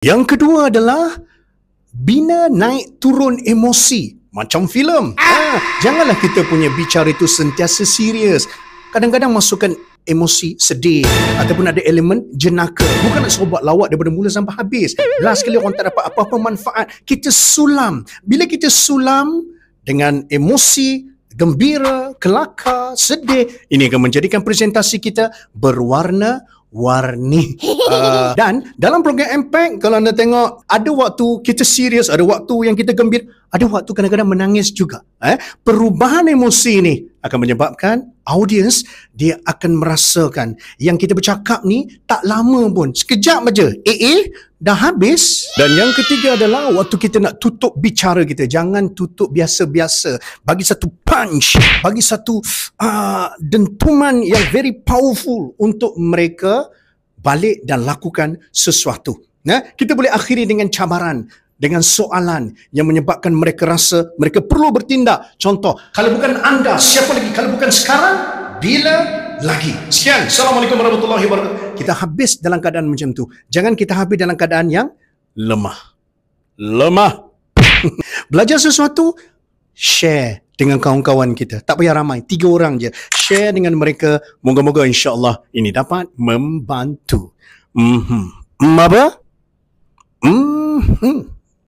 Yang kedua adalah bina naik turun emosi macam filem. Janganlah kita punya bicara itu sentiasa serius. Kadang-kadang masukkan emosi sedih ataupun ada elemen jenaka. Bukan nak suruh buat lawak daripada mula sampai habis. Last kali orang tak dapat apa-apa manfaat. Kita sulam. Bila kita sulam dengan emosi gembira, kelakar, sedih, ini akan menjadikan presentasi kita berwarna-warni. Dan dalam program Impact, kalau anda tengok, ada waktu kita serius, ada waktu yang kita gembira, ada waktu kadang-kadang menangis juga. Perubahan emosi ini akan menyebabkan audiens dia akan merasakan yang kita bercakap ni tak lama pun, sekejap aja dah habis. Dan yang ketiga adalah waktu kita nak tutup bicara kita, jangan tutup biasa-biasa. Bagi satu punch, bagi satu dentuman yang very powerful untuk mereka balik dan lakukan sesuatu. Kita boleh akhiri dengan cabaran, dengan soalan yang menyebabkan mereka rasa mereka perlu bertindak. Contoh, kalau bukan anda, siapa lagi? Kalau bukan sekarang, bila lagi? Sekian. Assalamualaikum warahmatullahi wabarakatuh. Kita habis dalam keadaan macam tu. Jangan kita habis dalam keadaan yang lemah. Belajar sesuatu, share dengan kawan-kawan kita. Tak payah ramai, 3 orang je. Share dengan mereka. Moga-moga insya-Allah ini dapat membantu. Apa?